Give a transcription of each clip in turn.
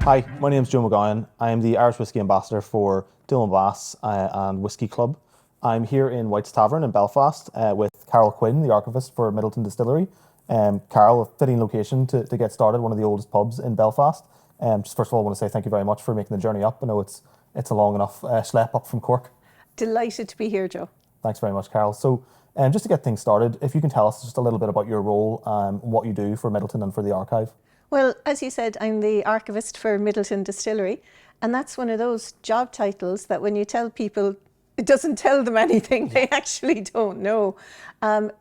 Hi, my name's Joe Magowan. I am the Irish Whisky Ambassador for Dillon Bass and Whisky Club. I'm here in White's Tavern in Belfast with Carol Quinn, the archivist for Middleton Distillery. Carol, a fitting location to get started, one of the oldest pubs in Belfast. Just first of all, I want to say thank you very much for making the journey up. I know it's a long enough schlep up from Cork. Delighted to be here, Joe. Thanks very much, Carol. So just to get things started, if you can tell us just a little bit about your role, what you do for Middleton and for the archive. Well, as you said, I'm the archivist for Middleton Distillery, and that's one of those job titles that when you tell people, it doesn't tell them anything. They actually don't know.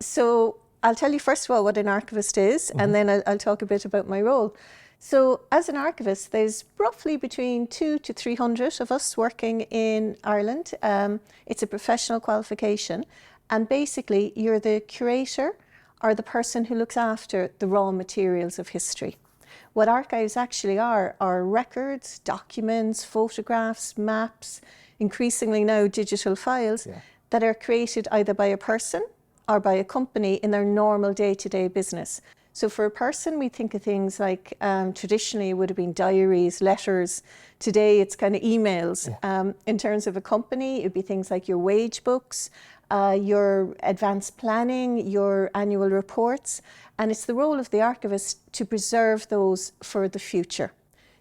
So I'll tell you first of all what an archivist is, and then I'll talk a bit about my role. So as an archivist, there's roughly between 200 to 300 of us working in Ireland. It's a professional qualification, and basically you're the curator or the person who looks after the raw materials of history. What archives actually are records, documents, photographs, maps, increasingly now digital files that are created either by a person or by a company in their normal day-to-day business. So for a person, we think of things like traditionally it would have been diaries, letters. Today it's kind of emails. In terms of a company, it'd be things like your wage books, your advanced planning, your annual reports. And it's the role of the archivist to preserve those for the future.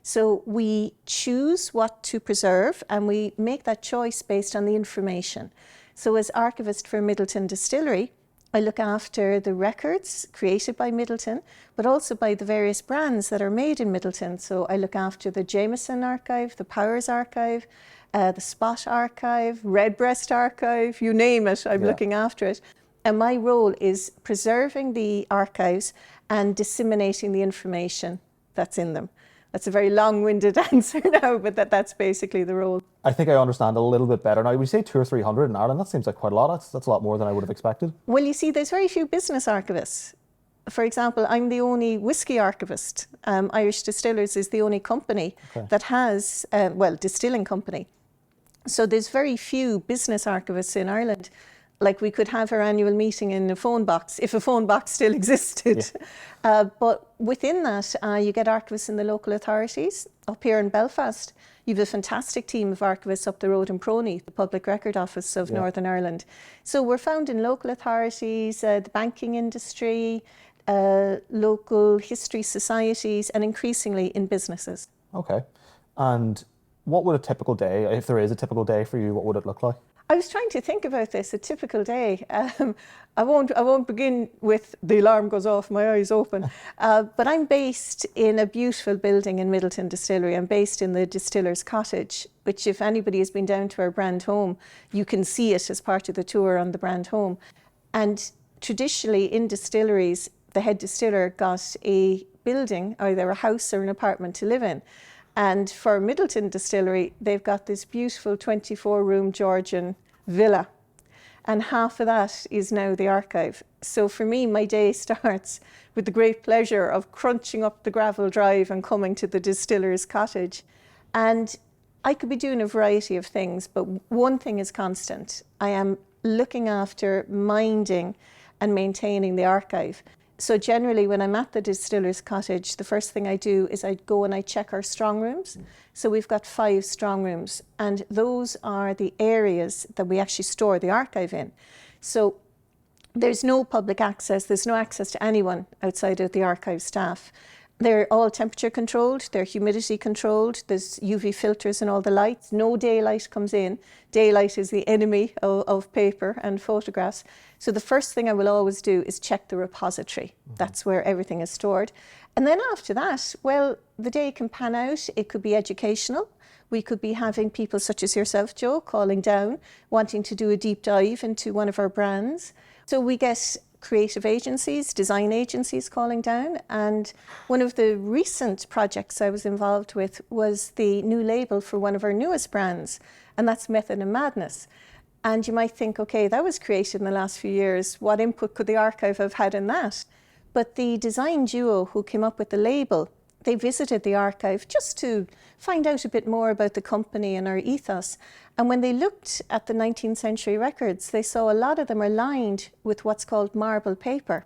So we choose what to preserve and we make that choice based on the information. So as archivist for Middleton Distillery, I look after the records created by Middleton, but also by the various brands that are made in Middleton. So I look after the Jameson archive, the Powers archive, the Spot archive, Redbreast archive, you name it, I'm looking after it. And my role is preserving the archives and disseminating the information that's in them. That's a very long-winded answer now, but that's basically the role. I think I understand a little bit better now. We say 200 or 300 in Ireland. That seems like quite a lot. That's a lot more than I would have expected. Well, you see, there's very few business archivists. For example, I'm the only whisky archivist. Irish Distillers is the only company that has, distilling company. So there's very few business archivists in Ireland. Like we could have our annual meeting in a phone box, if a phone box still existed. But within that, you get archivists in the local authorities. Up here in Belfast, you have a fantastic team of archivists up the road in Prony, the Public Record Office of Northern Ireland. So we're found in local authorities, the banking industry, local history societies, and increasingly in businesses. Okay. And what would a typical day, if there is a typical day for you, what would it look like? I was trying to think about this, a typical day. I won't begin with the alarm goes off, my eyes open. But I'm based in a beautiful building in Middleton Distillery. I'm based in the Distillers Cottage, which if anybody has been down to our brand home, you can see it as part of the tour on the brand home. And traditionally in distilleries, the head distiller got a building, either a house or an apartment to live in. And for Middleton Distillery, they've got this beautiful 24-room Georgian villa. And half of that is now the archive. So for me, my day starts with the great pleasure of crunching up the gravel drive and coming to the Distiller's Cottage. And I could be doing a variety of things, but one thing is constant. I am looking after, minding and maintaining the archive. So generally when I'm at the Distiller's Cottage, the first thing I do is I go and I check our strong rooms. So we've got 5 strong rooms, and those are the areas that we actually store the archive in. So there's no public access, there's no access to anyone outside of the archive staff. They're all temperature controlled, they're humidity controlled, there's UV filters and all the lights. No daylight comes in. Daylight is the enemy of paper and photographs. So the first thing I will always do is check the repository. That's where everything is stored. And then after that, well, the day can pan out. It could be educational. We could be having people such as yourself, Joe, calling down, wanting to do a deep dive into one of our brands. So we get creative agencies, design agencies calling down. And one of the recent projects I was involved with was the new label for one of our newest brands, and that's Method and Madness. And you might think, okay, that was created in the last few years. What input could the archive have had in that? But the design duo who came up with the label, they visited the archive just to find out a bit more about the company and our ethos. And when they looked at the 19th century records, they saw a lot of them are lined with what's called marble paper.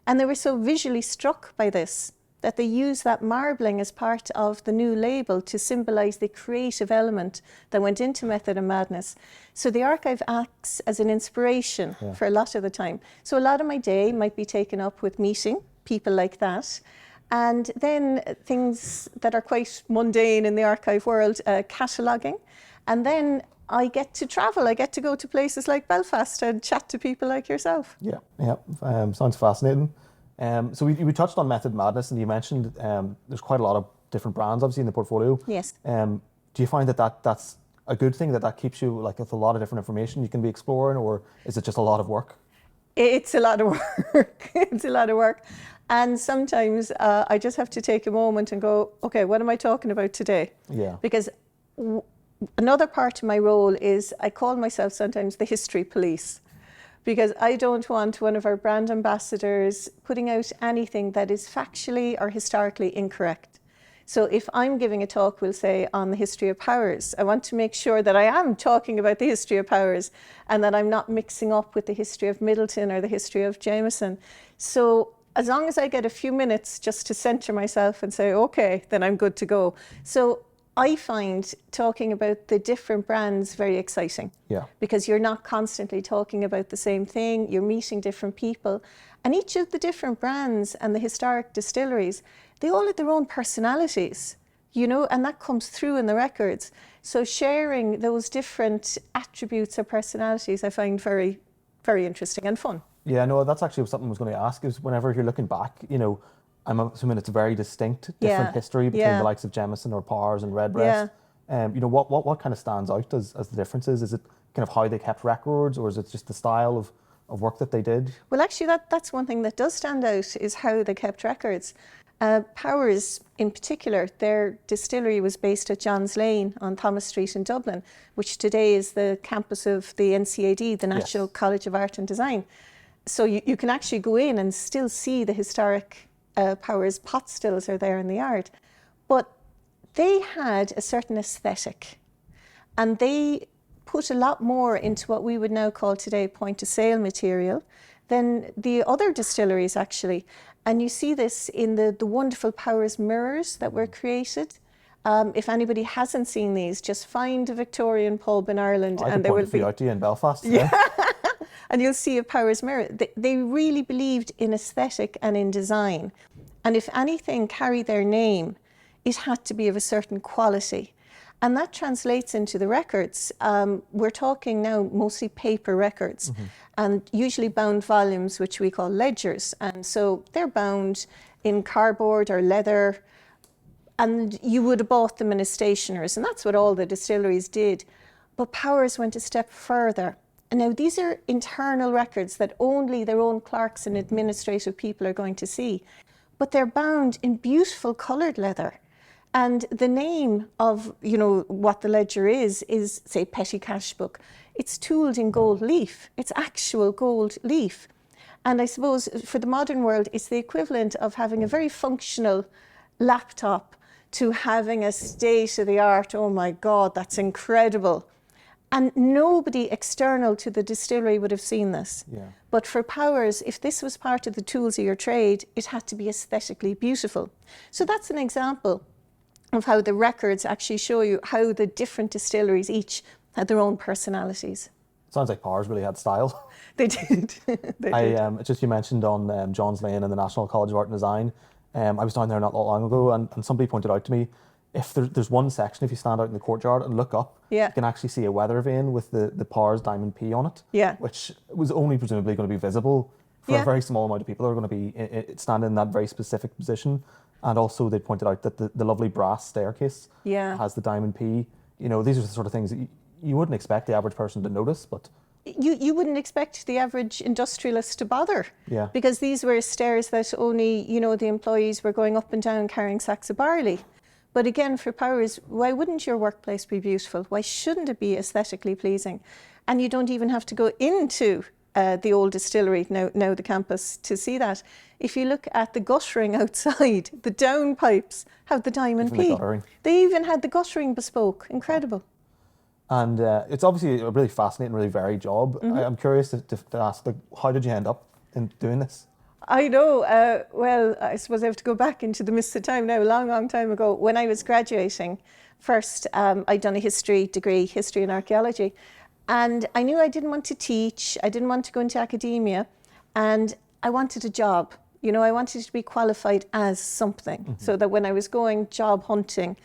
And they were so visually struck by this that they use that marbling as part of the new label to symbolise the creative element that went into Method and Madness. So the archive acts as an inspiration for a lot of the time. So a lot of my day might be taken up with meeting people like that. And then things that are quite mundane in the archive world, cataloguing. And then I get to travel. I get to go to places like Belfast and chat to people like yourself. Yeah. Sounds fascinating. So we touched on Method Madness, and you mentioned there's quite a lot of different brands, obviously, in the portfolio. Yes. Do you find that's a good thing, that keeps you like with a lot of different information you can be exploring, or is it just a lot of work? It's a lot of work. It's a lot of work. And sometimes I just have to take a moment and go, okay, what am I talking about today? Yeah. Because another part of my role is I call myself sometimes the history police, because I don't want one of our brand ambassadors putting out anything that is factually or historically incorrect. So if I'm giving a talk, we'll say, on the history of powers, I want to make sure that I am talking about the history of powers and that I'm not mixing up with the history of Middleton or the history of Jameson. So as long as I get a few minutes just to center myself and say, okay, then I'm good to go. So I find talking about the different brands very exciting. Yeah. Because you're not constantly talking about the same thing, you're meeting different people. And each of the different brands and the historic distilleries, they all have their own personalities, you know, and that comes through in the records. So sharing those different attributes or personalities, I find very, very interesting and fun. Yeah, no, that's actually something I was going to ask, is whenever you're looking back, you know, I'm assuming it's a very distinct, different history between the likes of Jameson or Powers and Redbreast. You know, what kind of stands out as the differences? Is it kind of how they kept records, or is it just the style of work that they did? Well, actually, that's one thing that does stand out, is how they kept records. Powers, in particular, their distillery was based at John's Lane on Thomas Street in Dublin, which today is the campus of the NCAD, the National College of Art and Design. So you can actually go in and still see the historic Powers pot stills are there in the yard. But they had a certain aesthetic, and they put a lot more into what we would now call today point of sale material than the other distilleries, actually. And you see this in the wonderful Powers mirrors that were created. If anybody hasn't seen these, just find a Victorian pub in Ireland, and there will be out to you in Belfast. And you'll see a Powers mirror. They really believed in aesthetic and in design. And if anything carried their name, it had to be of a certain quality. And that translates into the records. We're talking now mostly paper records, and usually bound volumes, which we call ledgers. And so they're bound in cardboard or leather, and you would have bought them in a stationer's, and that's what all the distilleries did. But Powers went a step further. And now these are internal records that only their own clerks and administrative people are going to see. But they're bound in beautiful coloured leather. And the name of, you know, what the ledger is, say, petty cash book. It's tooled in gold leaf. It's actual gold leaf. And I suppose for the modern world, it's the equivalent of having a very functional laptop to having a state-of-the-art, oh my God, that's incredible. And nobody external to the distillery would have seen this. But for Powers, if this was part of the tools of your trade, it had to be aesthetically beautiful. So that's an example of how the records actually show you how the different distilleries each had their own personalities. Sounds like Powers really had style. They did. Just you mentioned on John's Lane and the National College of Art and Design. I was down there not long ago, and somebody pointed out to me, if there's one section, if you stand out in the courtyard and look up, you can actually see a weather vane with the Powers Diamond P on it, which was only presumably going to be visible for a very small amount of people who are going to be standing in that very specific position. And also they pointed out that the lovely brass staircase has the Diamond P. You know, these are the sort of things that you wouldn't expect the average person to notice, but you wouldn't expect the average industrialist to bother. Because these were stairs that only, you know, the employees were going up and down carrying sacks of barley. But again, for Powers, why wouldn't your workplace be beautiful? Why shouldn't it be aesthetically pleasing? And you don't even have to go into the old distillery, now the campus, to see that. If you look at the guttering outside, the downpipes have the Diamond P. They even had the guttering bespoke. Incredible. And it's obviously a really fascinating, really varied job. I'm curious to ask, like, how did you end up in doing this? I know. Well, I suppose I have to go back into the mist of time now, a long, long time ago. When I was graduating, first I'd done a history degree, history and archaeology, and I knew I didn't want to teach. I didn't want to go into academia, and I wanted a job. You know, I wanted to be qualified as something, so that when I was going job hunting,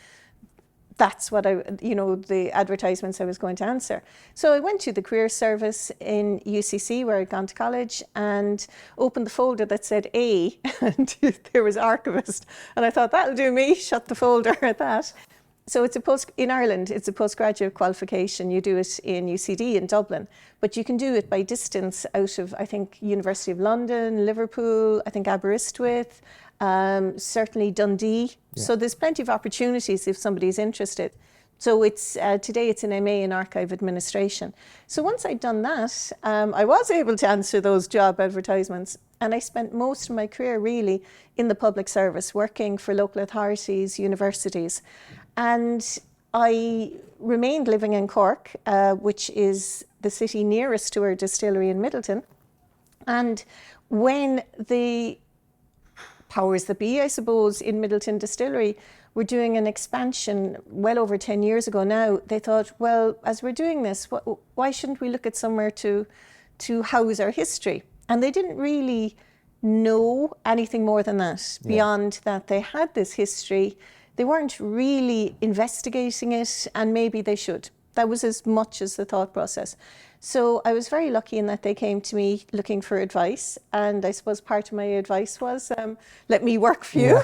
that's what the advertisements I was going to answer. So I went to the career service in UCC where I'd gone to college and opened the folder that said A, and there was archivist. And I thought, that'll do me, shut the folder at that. So in Ireland, it's a postgraduate qualification. You do it in UCD in Dublin, but you can do it by distance out of, I think, University of London, Liverpool, I think Aberystwyth, certainly Dundee. Yeah. So there's plenty of opportunities if somebody's interested. So today it's an MA in Archive Administration. So once I'd done that, I was able to answer those job advertisements. And I spent most of my career really in the public service, working for local authorities, universities. And I remained living in Cork, which is the city nearest to our distillery in Middleton. And when the powers that be, I suppose, in Middleton Distillery were doing an expansion well over 10 years ago now, they thought, well, as we're doing this, why shouldn't we look at somewhere to house our history? And they didn't really know anything more than that, beyond that they had this history. They weren't really investigating it, and maybe they should. That was as much as the thought process. So I was very lucky in that they came to me looking for advice, and I suppose part of my advice was, let me work for you.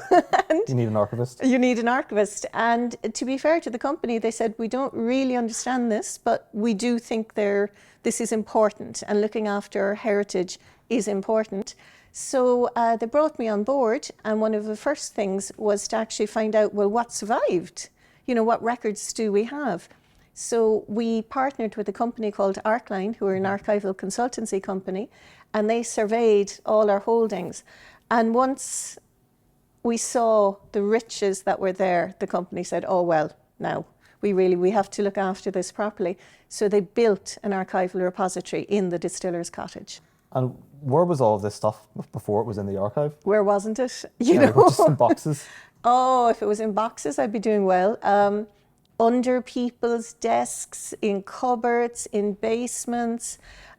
And you need an archivist. You need an archivist. And to be fair to the company, they said, we don't really understand this, but we do think this is important, and looking after our heritage is important. So they brought me on board, and one of the first things was to actually find out, well, what survived? You know, what records do we have? So we partnered with a company called Archline, who are an archival consultancy company, and they surveyed all our holdings. And once we saw the riches that were there, the company said, oh, well, now we have to look after this properly. So they built an archival repository in the Distillers cottage. And where was all of this stuff before it was in the archive? Where wasn't it? You know, just in boxes. Oh, if it was in boxes, I'd be doing well. Under people's desks, in cupboards, in basements.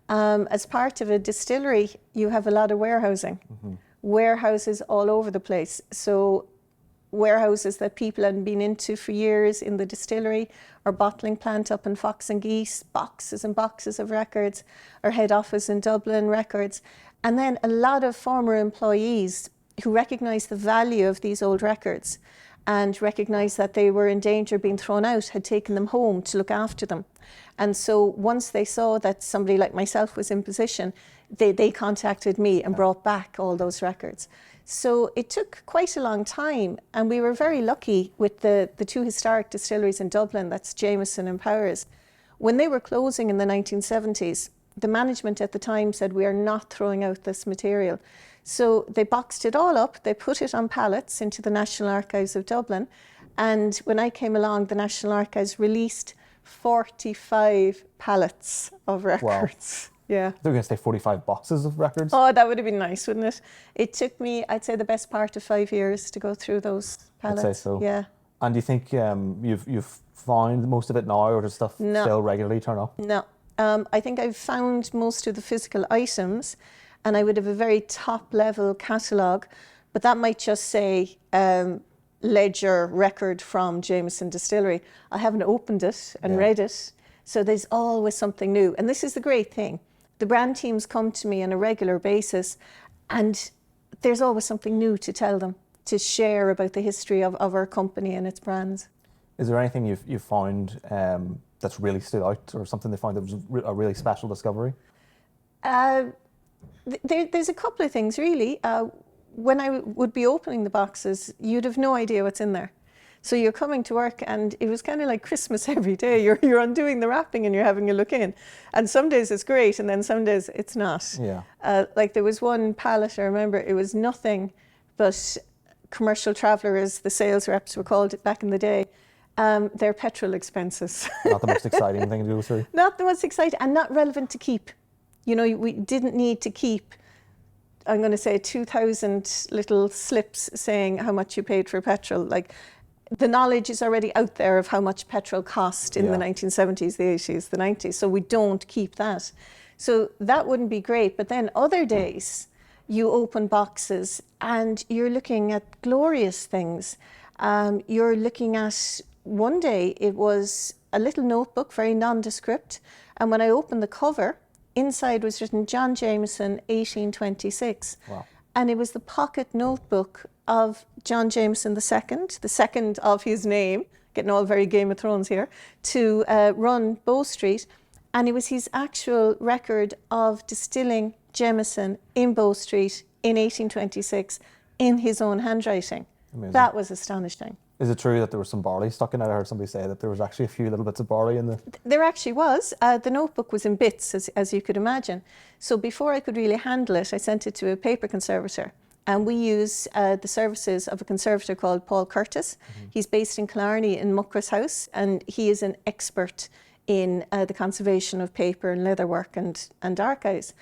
As part of a distillery, you have a lot of warehousing. Warehouses all over the place. So warehouses that people hadn't been into for years in the distillery, our bottling plant up in Fox and Geese, boxes and boxes of records, our head office in Dublin, records. And then a lot of former employees who recognised the value of these old records and recognised that they were in danger of being thrown out, had taken them home to look after them. And so once they saw that somebody like myself was in position, they contacted me and brought back all those records. So it took quite a long time, and we were very lucky with the two historic distilleries in Dublin, that's Jameson and Powers. When they were closing in the 1970s, the management at the time said, we are not throwing out this material. So they boxed it all up, they put it on pallets into the National Archives of Dublin, and when I came along, the National Archives released 45 pallets of records. Wow. Yeah. They're going to say 45 boxes of records? Oh, that would have been nice, wouldn't it? It took me, I'd say, the best part of 5 years to go through those pallets. I'd say so. Yeah. And do you think you've found most of it now, or does stuff still regularly turn up? No. I think I've found most of the physical items, and I would have a very top-level catalogue, but that might just say ledger record from Jameson Distillery. I haven't opened it and read it, so there's always something new. And this is the great thing. The brand teams come to me on a regular basis, and there's always something new to tell them, to share about the history of our company and its brands. Is there anything you've found that's really stood out, or something they found that was a really special discovery? There's a couple of things, really. When I would be opening the boxes, you'd have no idea what's in there. So you're coming to work, and it was kind of like Christmas every day. You're undoing the wrapping and you're having a look in. And some days it's great, and then some days it's not. Yeah. Like there was one pallet, I remember, it was nothing but commercial traveller, as the sales reps were called back in the day, their petrol expenses. Not the most exciting thing to go through. Not the most exciting, and not relevant to keep. You know, we didn't need to keep I'm going to say 2,000 little slips saying how much you paid for petrol. Like, the knowledge is already out there of how much petrol cost in the 1970s, the 80s, the 90s. So we don't keep that. So that wouldn't be great. But then other days, you open boxes and you're looking at glorious things. You're looking at, one day it was a little notebook, very nondescript. And when I opened the cover, inside was written John Jameson, 1826. Wow. And it was the pocket notebook of John Jameson II, the second of his name, getting all very Game of Thrones here, to run Bow Street. And it was his actual record of distilling Jameson in Bow Street in 1826 in his own handwriting. Amazing. That was astonishing. Is it true that there was some barley stuck in it? I heard somebody say that there was actually a few little bits of barley in the... There actually was. The notebook was in bits, as you could imagine. So before I could really handle it, I sent it to a paper conservator. And we use the services of a conservator called Paul Curtis. Mm-hmm. He's based in Killarney in Muckra's House, and he is an expert in the conservation of paper and leatherwork and archives.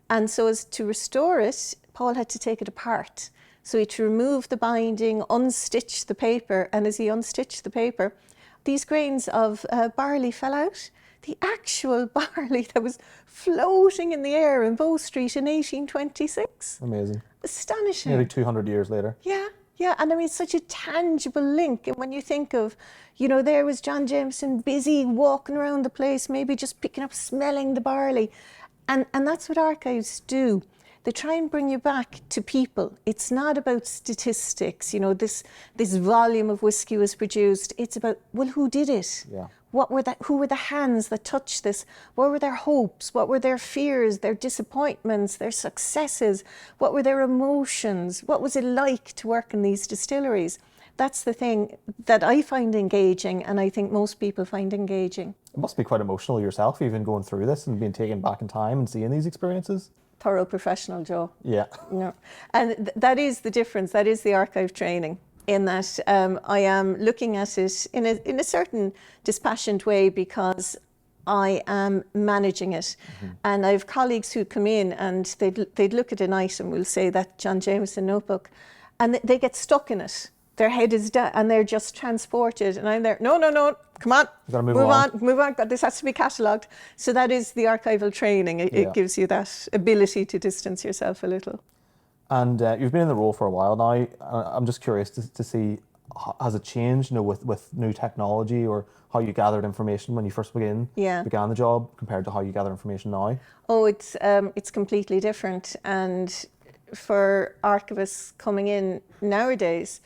And so as to restore it, Paul had to take it apart. So he had to remove the binding, unstitch the paper, and as he unstitched the paper, these grains of barley fell out. The actual barley that was floating in the air in Bow Street in 1826. Amazing. Astonishing. Nearly 200 years later. Yeah. And I mean, it's such a tangible link. And when you think of, there was John Jameson busy walking around the place, maybe just picking up, smelling the barley. And that's what archives do. They try and bring you back to people. It's not about statistics. This volume of whiskey was produced. It's about, well, who did it? Yeah. Who were the hands that touched this? What were their hopes? What were their fears, their disappointments, their successes? What were their emotions? What was it like to work in these distilleries? That's the thing that I find engaging, and I think most people find engaging. It must be quite emotional yourself, even going through this and being taken back in time and seeing these experiences. Thorough professional, Joe. Yeah. No. And that is the difference. That is the archive training, in that I am looking at it in a certain dispassionate way because I am managing it. Mm-hmm. And I have colleagues who come in and they'd look at an item, we'll say that John Jameson notebook, and they get stuck in it. Their head is down and they're just transported. And I'm there, no, come on, move on. This has to be catalogued. So that is the archival training. It gives you that ability to distance yourself a little. And you've been in the role for a while now. I'm just curious to see, has it changed, with new technology, or how you gathered information when you first began the job compared to how you gather information now? Oh, it's completely different. And for archivists coming in nowadays,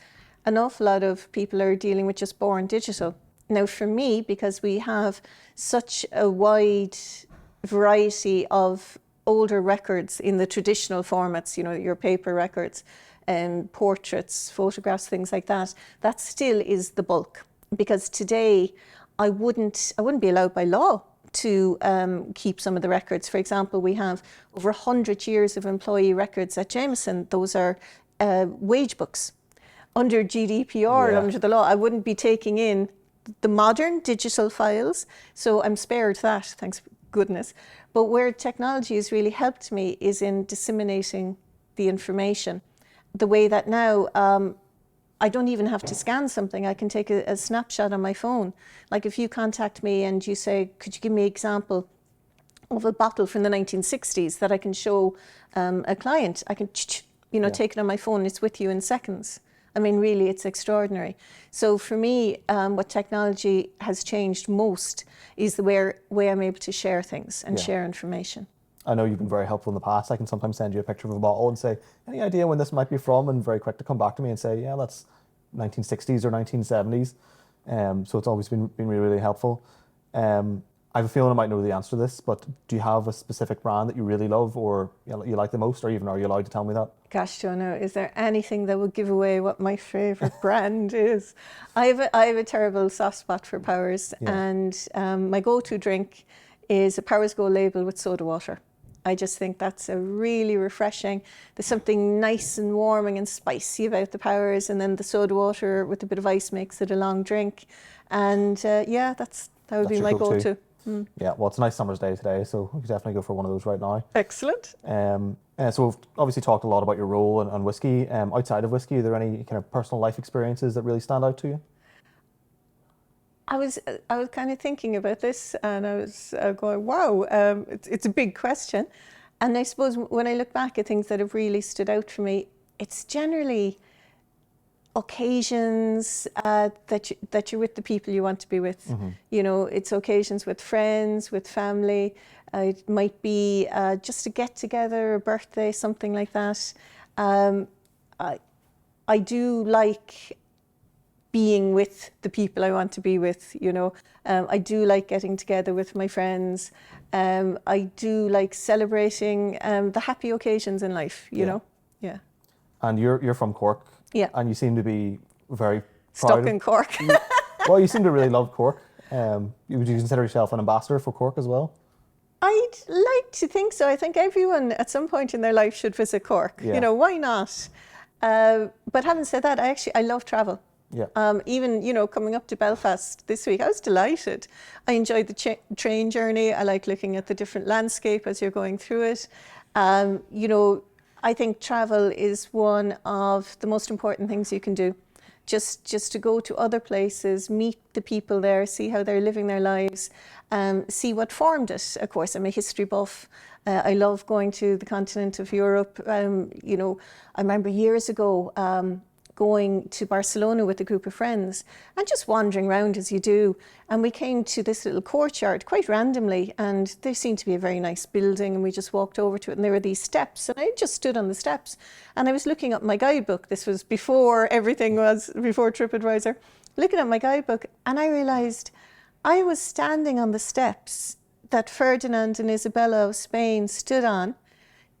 an awful lot of people are dealing with just born digital. Now, for me, because we have such a wide variety of older records in the traditional formats, your paper records, portraits, photographs, things like that, that still is the bulk. Because today, I wouldn't be allowed by law to keep some of the records. For example, we have over 100 years of employee records at Jameson. Those are wage books. Under GDPR, under the law, I wouldn't be taking in the modern digital files. So I'm spared that, thanks goodness. But where technology has really helped me is in disseminating the information. The way that now, I don't even have to scan something. I can take a snapshot on my phone. Like if you contact me and you say, could you give me an example of a bottle from the 1960s that I can show a client? I can, take it on my phone. It's with you in seconds. I mean, really, it's extraordinary. So for me, what technology has changed most is the way I'm able to share things and share information. I know you've been very helpful in the past. I can sometimes send you a picture of a bottle and say, any idea when this might be from? And very quick to come back to me and say, yeah, that's 1960s or 1970s. So it's always been really, really helpful. I have a feeling I might know the answer to this, but do you have a specific brand that you really love or you like the most, or even are you allowed to tell me that? Gosh, Jonah, is there anything that would give away what my favourite brand is? I have a terrible soft spot for Powers, and my go-to drink is a Powers Gold label with soda water. I just think that's a really refreshing. There's something nice and warming and spicy about the Powers, and then the soda water with a bit of ice makes it a long drink. And that would be my go-to. Yeah, well, it's a nice summer's day today, so we could definitely go for one of those right now. Excellent. So we've obviously talked a lot about your role and whiskey. Outside of whiskey, are there any kind of personal life experiences that really stand out to you? I was kind of thinking about this, and I was going, wow, it's a big question. And I suppose when I look back at things that have really stood out for me, it's generally occasions that you're with the people you want to be with. You know, it's occasions with friends, with family. It might be just a get together, a birthday, something like that. I do like being with the people I want to be with, you know. I do like getting together with my friends. I do like celebrating the happy occasions in life, you know. Yeah. And you're from Cork. Yeah. And you seem to be very proud Stuck in Cork. Well, you seem to really love Cork. Would you consider yourself an ambassador for Cork as well? I'd like to think so. I think everyone at some point in their life should visit Cork. Yeah. You know, why not? But having said that, I love travel. Yeah. Even, you know, coming up to Belfast this week, I was delighted. I enjoyed the train journey. I like looking at the different landscape as you're going through it. You know, I think travel is one of the most important things you can do. Just to go to other places, meet the people there, see how they're living their lives, see what formed it. Of course, I'm a history buff. I love going to the continent of Europe. You know, I remember years ago going to Barcelona with a group of friends and just wandering around as you do. And we came to this little courtyard quite randomly, and there seemed to be a very nice building, and we just walked over to it, and there were these steps, and I just stood on the steps and I was looking up my guidebook. This was before everything was, before TripAdvisor, looking at my guidebook, and I realized I was standing on the steps that Ferdinand and Isabella of Spain stood on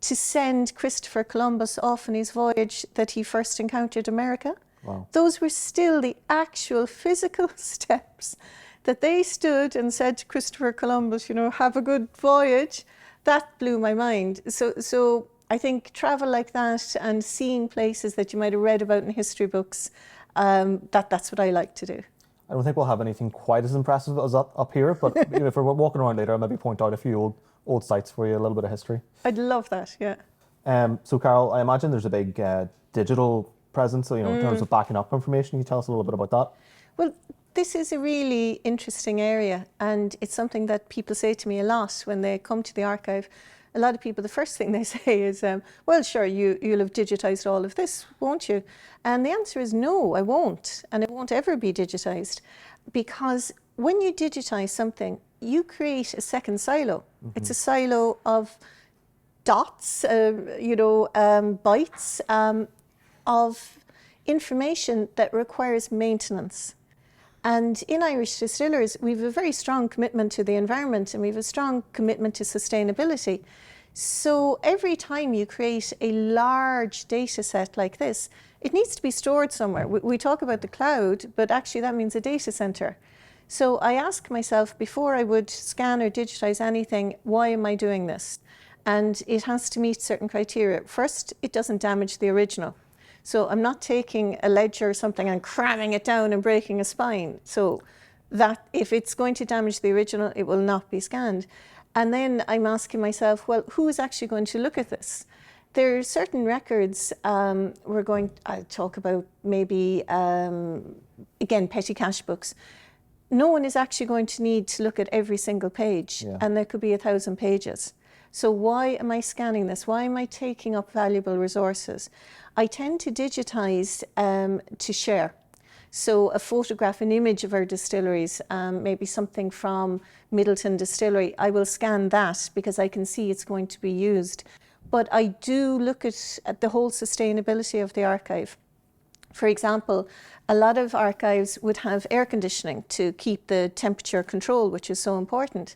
to send Christopher Columbus off on his voyage that he first encountered America. Wow. Those were still the actual physical steps that they stood and said to Christopher Columbus, you know, have a good voyage. That blew my mind. So I think travel like that and seeing places that you might have read about in history books, that's what I like to do. I don't think we'll have anything quite as impressive as that up here, but you know, if we're walking around later, I'll maybe point out a few old sites for you, a little bit of history. I'd love that, yeah. So Carol, I imagine there's a big digital presence, so, you know, in terms of backing up information. Can you tell us a little bit about that? Well, this is a really interesting area, and it's something that people say to me a lot when they come to the archive. A lot of people, the first thing they say is, well, sure, you'll have digitized all of this, won't you? And the answer is no, I won't, and it won't ever be digitized, because when you digitize something, you create a second silo. It's a silo of dots, you know, bytes of information that requires maintenance. And in Irish Distillers, we have a very strong commitment to the environment, and we have a strong commitment to sustainability. So every time you create a large data set like this, it needs to be stored somewhere. We talk about the cloud, but actually that means a data center. So I ask myself, before I would scan or digitize anything, why am I doing this? And it has to meet certain criteria. First, it doesn't damage the original. So I'm not taking a ledger or something and cramming it down and breaking a spine. So that if it's going to damage the original, it will not be scanned. And then I'm asking myself, well, who is actually going to look at this? There are certain records, I'll talk about maybe, again, petty cash books. No one is actually going to need to look at every single page, and there could be 1,000 pages. So why am I scanning this? Why am I taking up valuable resources? I tend to digitize to share. So a photograph, an image of our distilleries, maybe something from Middleton Distillery, I will scan that because I can see it's going to be used. But I do look at the whole sustainability of the archive. For example, a lot of archives would have air conditioning to keep the temperature control, which is so important.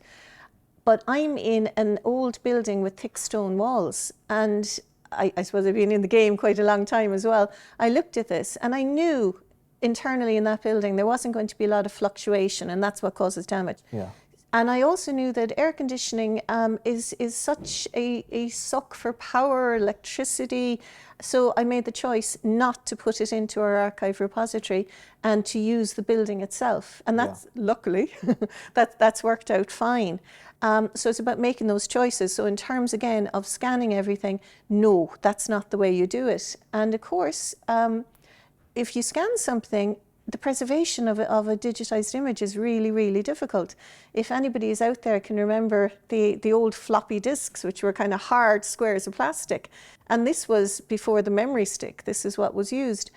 But I'm in an old building with thick stone walls, and I suppose I've been in the game quite a long time as well. I looked at this and I knew internally in that building there wasn't going to be a lot of fluctuation, and that's what causes damage. Yeah. And I also knew that air conditioning is such a suck for power, electricity. So I made the choice not to put it into our archive repository and to use the building itself. And that's luckily, that's worked out fine. So it's about making those choices. So in terms, again, of scanning everything, no, that's not the way you do it. And of course, if you scan something, the preservation of a digitized image is really, really difficult. If anybody is out there can remember the old floppy disks, which were kind of hard squares of plastic, and this was before the memory stick, this is what was used.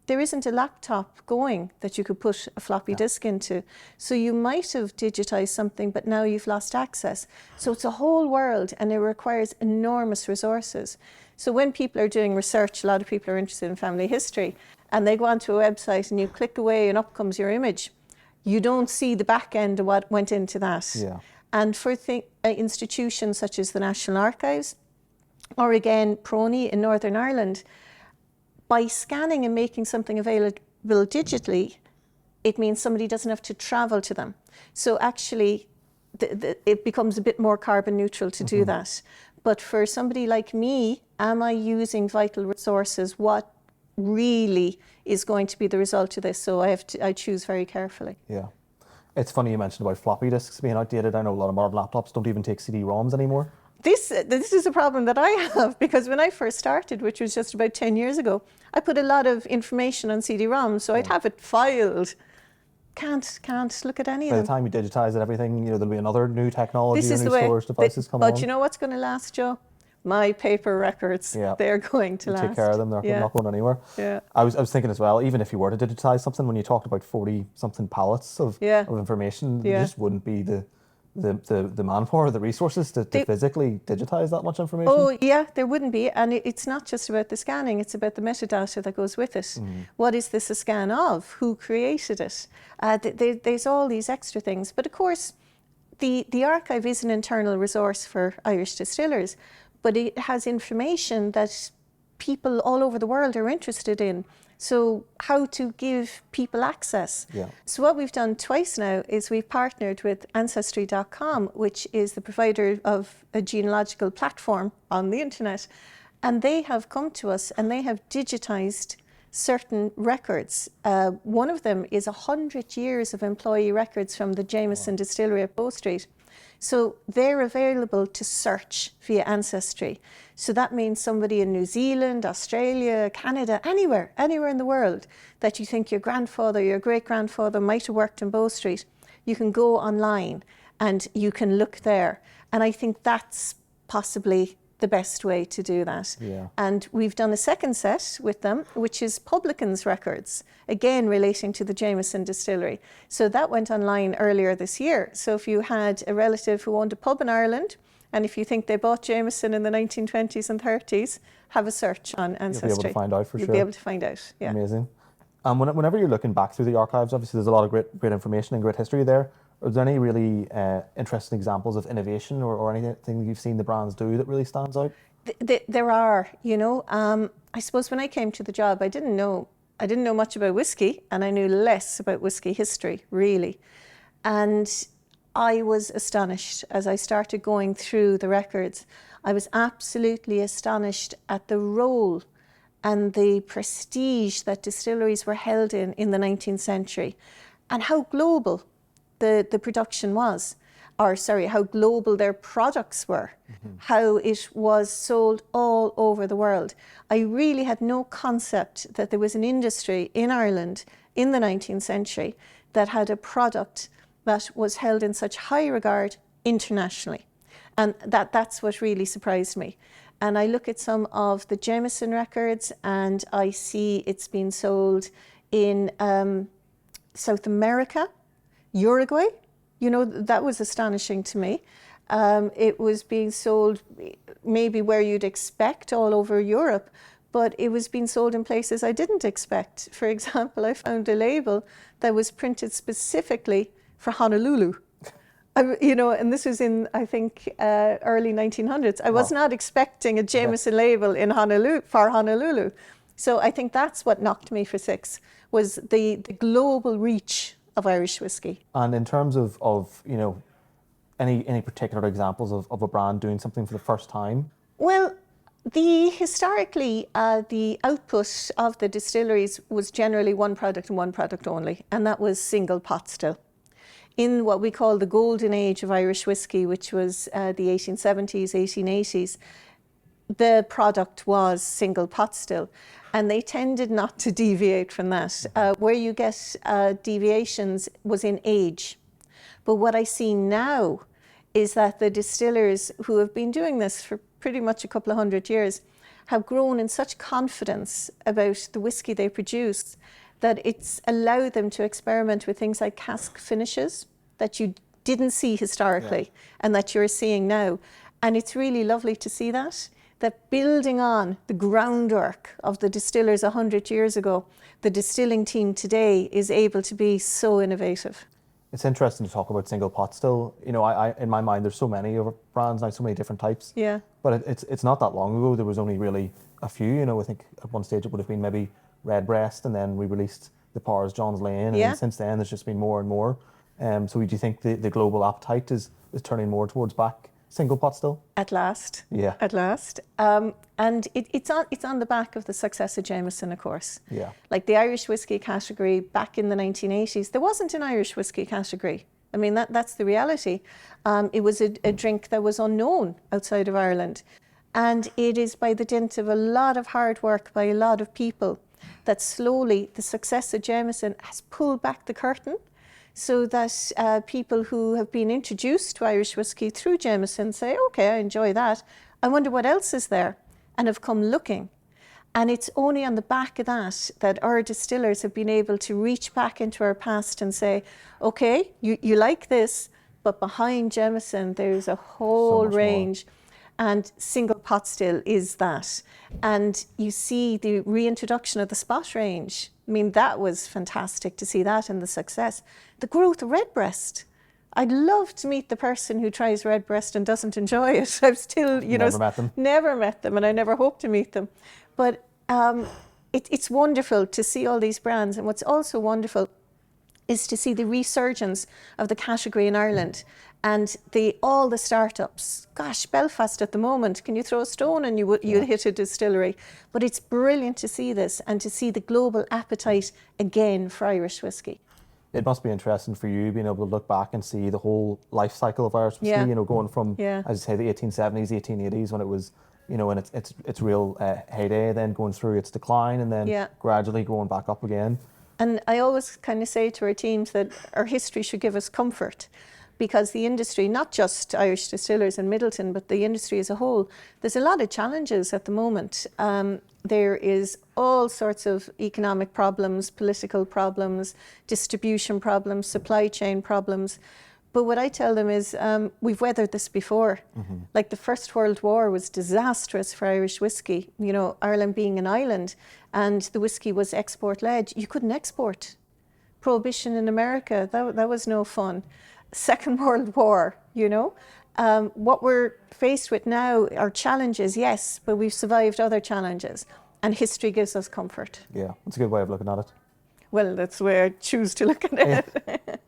There isn't a laptop going that you could put a floppy disk into. So you might have digitized something, but now you've lost access. So it's a whole world, and it requires enormous resources. So when people are doing research, a lot of people are interested in family history, and they go onto a website and you click away and up comes your image. You don't see the back end of what went into that. Yeah. And for institutions such as the National Archives, or again, PRONI in Northern Ireland, by scanning and making something available digitally, it means somebody doesn't have to travel to them. So actually, it becomes a bit more carbon neutral to do that. But for somebody like me, am I using vital resources? What really is going to be the result of this? So I choose very carefully. Yeah. It's funny you mentioned about floppy disks being outdated. I know a lot of modern laptops don't even take CD-ROMs anymore. This is a problem that I have, because when I first started, which was just about 10 years ago, I put a lot of information on CD-ROMs, so I'd have it filed. Can't look at any of By them. the time you digitize everything, there'll be another new technology This or is new the way. storage devices come along. But you know what's going to last, Joe? My paper records. Yeah. They're going to You last. take care of them, they're not going anywhere. Yeah. I was thinking as well, even if you were to digitize something, when you talked about 40-something pallets of information, there just wouldn't be the manpower, the resources to physically digitize that much information. Oh, yeah, there wouldn't be. And it's not just about the scanning, it's about the metadata that goes with it. What is this a scan of? Who created it? There's all these extra things. But of course, the archive is an internal resource for Irish distillers, but it has information that people all over the world are interested in. So how to give people access. Yeah. So what we've done twice now is we've partnered with Ancestry.com, which is the provider of a genealogical platform on the internet. And they have come to us and they have digitized certain records. One of them is 100 years of employee records from the Jameson Distillery at Bow Street. So they're available to search via Ancestry. So that means somebody in New Zealand, Australia, Canada, anywhere in the world that you think your grandfather, your great-grandfather might have worked in Bow Street, you can go online and you can look there. And I think that's possibly the best way to do that. Yeah. And we've done a second set with them, which is publicans' records, again relating to the Jameson Distillery. So that went online earlier this year. So if you had a relative who owned a pub in Ireland, and if you think they bought Jameson in the 1920s and 30s, have a search on Ancestry. You'll be able to find out for sure. You'll be able to find out, yeah. Amazing. Whenever you're looking back through the archives, obviously there's a lot of great information and great history there. Are there any really interesting examples of innovation or anything you've seen the brands do that really stands out? There are, I suppose when I came to the job, I didn't know much about whiskey, and I knew less about whiskey history, really. And I was astonished as I started going through the records. I was absolutely astonished at the role and the prestige that distilleries were held in the 19th century, and how global the production was, how global their products were, how it was sold all over the world. I really had no concept that there was an industry in Ireland in the 19th century that had a product that was held in such high regard internationally. And that's what really surprised me. And I look at some of the Jameson records and I see it's been sold in South America, Uruguay. That was astonishing to me. It was being sold maybe where you'd expect all over Europe, but it was being sold in places I didn't expect. For example, I found a label that was printed specifically for Honolulu. And this was in, I think, early 1900s. I was not expecting a Jameson label in for Honolulu. So I think that's what knocked me for six, was the global reach of Irish whiskey. And in terms of any particular examples of a brand doing something for the first time? Well, historically, the output of the distilleries was generally one product and one product only, and that was single pot still. In what we call the golden age of Irish whiskey, which was the 1870s, 1880s, the product was single pot still, and they tended not to deviate from that. Where you get deviations was in age. But what I see now is that the distillers who have been doing this for pretty much a couple of 100 years have grown in such confidence about the whiskey they produce that it's allowed them to experiment with things like cask finishes that you didn't see historically and that you're seeing now. And it's really lovely to see that building on the groundwork of the distillers 100 years ago, the distilling team today is able to be so innovative. It's interesting to talk about single pot still. You know, I in my mind, there's so many of brands now, so many different types. Yeah. But it's not that long ago. There was only really a few. You know, I think at one stage it would have been maybe Redbreast, and then we released the Powers John's Lane, and then since then there's just been more and more. So do you think the global appetite is turning more towards back single pot still? At last. Yeah. At last. And it's on the back of the success of Jameson, of course. Yeah. Like the Irish whiskey category back in the 1980s, there wasn't an Irish whiskey category. I mean, that's the reality. It was a drink that was unknown outside of Ireland. And it is by the dint of a lot of hard work by a lot of people that slowly the success of Jameson has pulled back the curtain, so that people who have been introduced to Irish whiskey through Jameson say, okay, I enjoy that. I wonder what else is there, and have come looking. And it's only on the back of that our distillers have been able to reach back into our past and say, okay, you like this, but behind Jameson there's a whole range. And single pot still is that. And you see the reintroduction of the Spot range. I mean, that was fantastic to see that and the success. The growth of Redbreast. I'd love to meet the person who tries Redbreast and doesn't enjoy it. I've still, never met them, and I never hope to meet them. But it's wonderful to see all these brands. And what's also wonderful is to see the resurgence of the category in Ireland and all the startups. Gosh, Belfast at the moment, can you throw a stone and you'll hit a distillery? But it's brilliant to see this and to see the global appetite again for Irish whiskey. It must be interesting for you being able to look back and see the whole life cycle of Irish whiskey, you know, going from, as I say, the 1870s, 1880s when it was, you know, in its real heyday, then going through its decline and then gradually going back up again. And I always kind of say to our teams that our history should give us comfort, because the industry, not just Irish Distillers and Middleton, but the industry as a whole, there's a lot of challenges at the moment. There is all sorts of economic problems, political problems, distribution problems, supply chain problems. But what I tell them is we've weathered this before. Mm-hmm. Like the First World War was disastrous for Irish whiskey. You know, Ireland being an island and the whiskey was export-led. You couldn't export. Prohibition in America, that was no fun. Second World War, you know. What we're faced with now are challenges, yes, but we've survived other challenges. And history gives us comfort. Yeah, that's a good way of looking at it. Well, that's the way I choose to look at it.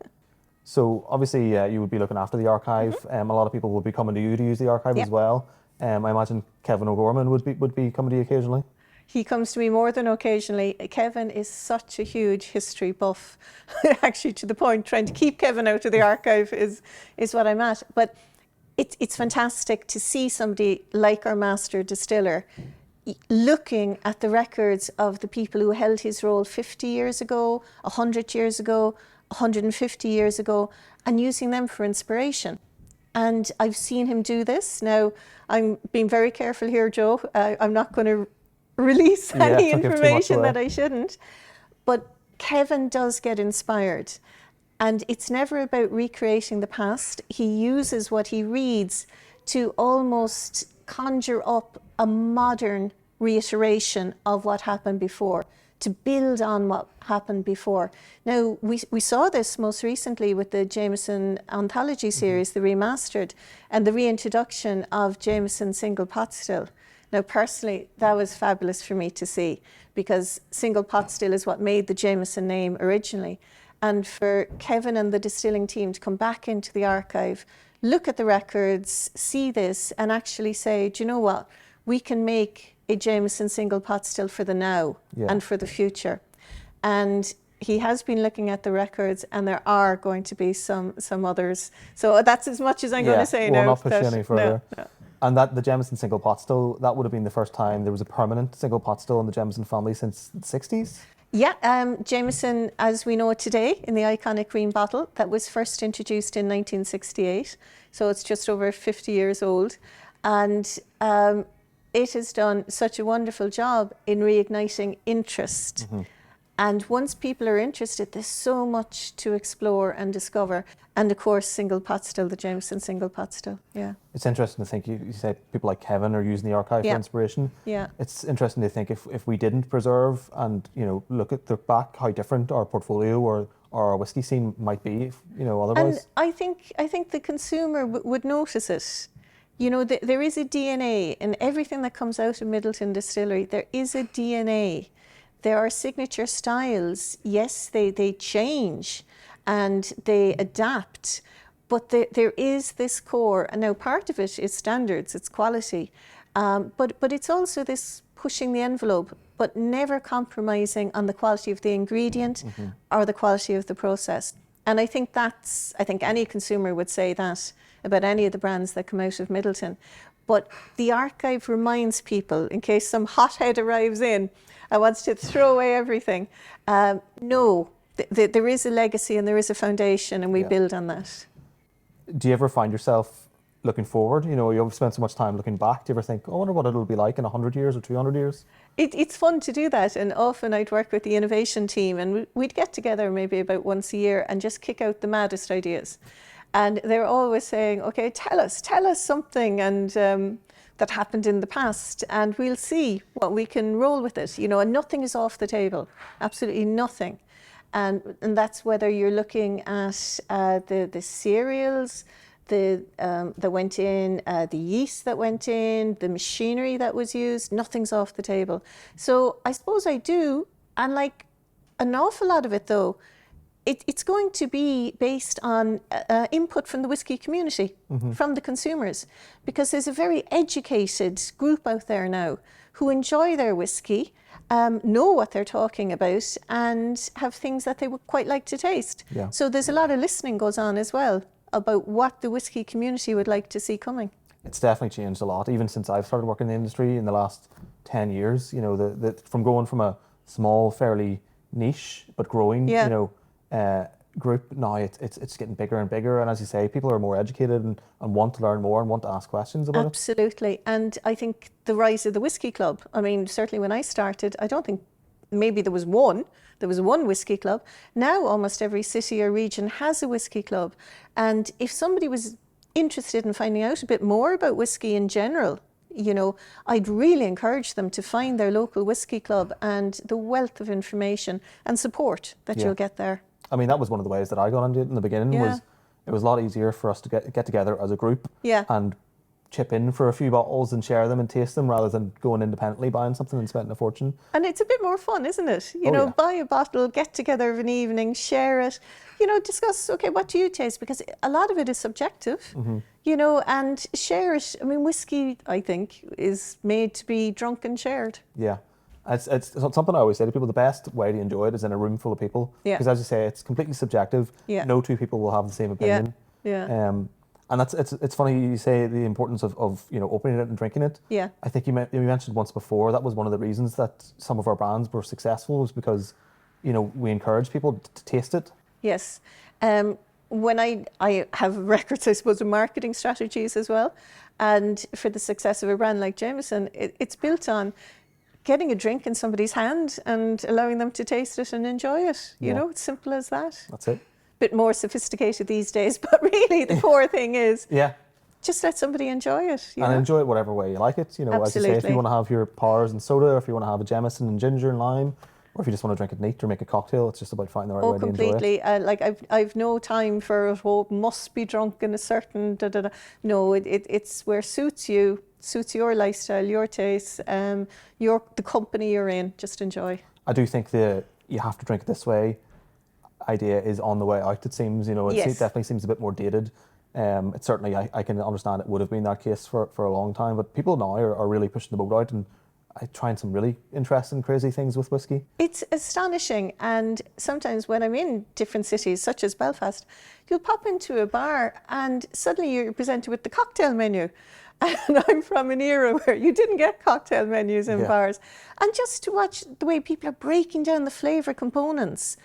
So obviously you would be looking after the archive. Mm-hmm. A lot of people would be coming to you to use the archive as well. I imagine Kevin O'Gorman would be coming to you occasionally. He comes to me more than occasionally. Kevin is such a huge history buff, actually, to the point trying to keep Kevin out of the archive is what I'm at. But it's fantastic to see somebody like our master distiller looking at the records of the people who held his role 50 years ago, 100 years ago, 150 years ago, and using them for inspiration. And I've seen him do this. Now, I'm being very careful here, Joe. I'm not going to release any information that I shouldn't. But Kevin does get inspired. And it's never about recreating the past. He uses what he reads to almost conjure up a modern reiteration of what happened before, to build on what happened before. Now, we saw this most recently with the Jameson Anthology series, the remastered, and the reintroduction of Jameson Single Pot Still. Now, personally, that was fabulous for me to see, because Single Pot Still is what made the Jameson name originally. And for Kevin and the distilling team to come back into the archive, look at the records, see this, and actually say, do you know what? We can make a Jameson single pot still for the now and for the future. And he has been looking at the records, and there are going to be some others. So that's as much as I'm going to say now. We'll not push you any further. No. And that the Jameson single pot still, that would have been the first time there was a permanent single pot still in the Jameson family since the 60s? Yeah, Jameson, as we know it today, in the iconic green bottle, that was first introduced in 1968. So it's just over 50 years old. And it has done such a wonderful job in reigniting interest. And once people are interested, there's so much to explore and discover. And of course, single pot still, the Jameson single pot still, yeah. It's interesting to think, you say people like Kevin are using the archive for inspiration. Yeah. It's interesting to think if we didn't preserve and, look back how different our portfolio or our whiskey scene might be, otherwise. And I think the consumer would notice it. There is a DNA in everything that comes out of Midleton Distillery. There is a DNA. There are signature styles. Yes, they change and they adapt, but there is this core. And now part of it is standards, it's quality, but it's also this pushing the envelope, but never compromising on the quality of the ingredient or the quality of the process. And I think any consumer would say that about any of the brands that come out of Midleton. But the archive reminds people, in case some hothead arrives in and wants to throw away everything, no, there is a legacy and there is a foundation, and we build on that. Do you ever find yourself looking forward? You've spent so much time looking back. Do you ever think, I wonder what it'll be like in 100 years or 200 years? It's fun to do that, and often I'd work with the innovation team, and we'd get together maybe about once a year and just kick out the maddest ideas. And they're always saying, okay, tell us something and that happened in the past, and we'll see what we can roll with it. And nothing is off the table, absolutely nothing. And that's whether you're looking at the cereals that went in, the yeast that went in, the machinery that was used, nothing's off the table. So I suppose I do, and like an awful lot of it though, it's going to be based on input from the whiskey community, from the consumers, because there's a very educated group out there now who enjoy their whiskey, know what they're talking about, and have things that they would quite like to taste. Yeah. So there's a lot of listening goes on as well about what the whiskey community would like to see coming. It's definitely changed a lot, even since I've started working in the industry in the last 10 years. From going from a small, fairly niche but growing, group, now it's getting bigger and bigger. And as you say, people are more educated and want to learn more and want to ask questions about it. Absolutely. And I think the rise of the whiskey club, I mean, certainly when I started, I don't think maybe there was one whiskey club. Now almost every city or region has a whiskey club. And if somebody was interested in finding out a bit more about whiskey in general, I'd really encourage them to find their local whiskey club and the wealth of information and support that you'll get there. I mean, that was one of the ways that I got into it in the beginning. Was it was a lot easier for us to get together as a group and chip in for a few bottles and share them and taste them, rather than going independently buying something and spending a fortune. And it's a bit more fun, isn't it? Buy a bottle, get together of an evening, share it, discuss, okay, what do you taste? Because a lot of it is subjective, and share it. I mean, whiskey, I think, is made to be drunk and shared. Yeah. It's something I always say to people, the best way to enjoy it is in a room full of people. Because as you say, it's completely subjective. No two people will have the same opinion. And it's funny you say the importance of opening it and drinking it. I think you mentioned once before that was one of the reasons that some of our brands were successful, was because we encourage people to taste it. Yes. When I have records, I suppose, of marketing strategies as well, and for the success of a brand like Jameson, it's built on getting a drink in somebody's hand and allowing them to taste it and enjoy it. It's simple as that. That's it. Bit more sophisticated these days, but really the core thing is just let somebody enjoy it. And enjoy it whatever way you like it. Absolutely. As you say, if you want to have your powers and soda, or if you want to have a Jameson and ginger and lime, or if you just want to drink it neat or make a cocktail, it's just about finding the right way to enjoy it. Completely. I've no time for must be drunk in a certain No, it's where suits you. Suits your lifestyle, your taste, the company you're in. Just enjoy. I do think you have to drink it this way idea is on the way out. It seems, it definitely seems a bit more dated. It's certainly, I can understand it would have been that case for a long time, but people now are really pushing the boat out and trying some really interesting, crazy things with whiskey. It's astonishing, and sometimes when I'm in different cities, such as Belfast, you'll pop into a bar and suddenly you're presented with the cocktail menu. And I'm from an era where you didn't get cocktail menus in bars. And just to watch the way people are breaking down the flavour components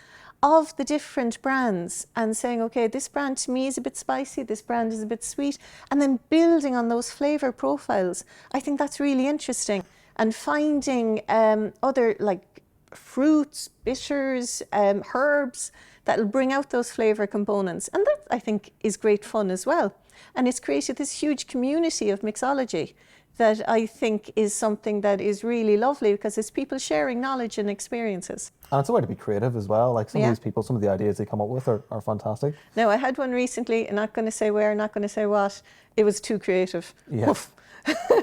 of the different brands and saying, okay, this brand to me is a bit spicy, this brand is a bit sweet, and then building on those flavour profiles, I think that's really interesting. And finding other like fruits, bitters, herbs that'll bring out those flavour components. And that, I think, is great fun as well. And it's created this huge community of mixology that I think is something that is really lovely, because it's people sharing knowledge and experiences. And it's a way to be creative as well. Like some of these people, some of the ideas they come up with are fantastic. Now, I had one recently, I'm not going to say where, not going to say what. It was too creative. Yeah.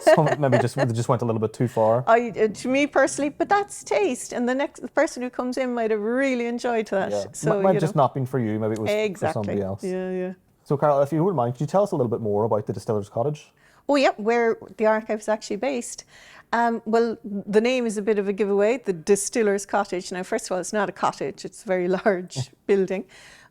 Some maybe just went a little bit too far. To me personally, but that's taste, and the person who comes in might have really enjoyed that. Yeah. So might have just not been for you. Maybe it was for somebody else. Yeah. So, Carol, if you wouldn't mind, could you tell us a little bit more about the Distillers Cottage? Oh, yeah, where the archive is actually based. Well, the name is a bit of a giveaway, the Distillers Cottage. Now, first of all, it's not a cottage; it's a very large building.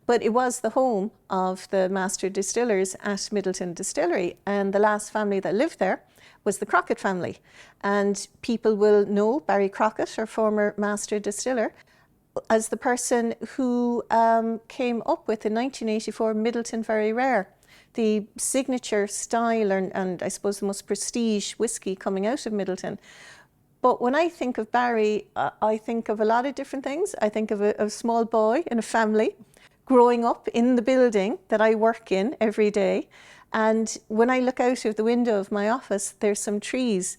But it was the home of the master distillers at Midleton Distillery, and the last family that lived there was the Crockett family. And people will know Barry Crockett, our former master distiller, as the person who came up with in 1984 Midleton Very Rare, the signature style and I suppose the most prestige whiskey coming out of Midleton. But when I think of Barry, I think of a lot of different things. I think of a small boy in a family growing up in the building that I work in every day. And when I look out of the window of my office, there's some trees.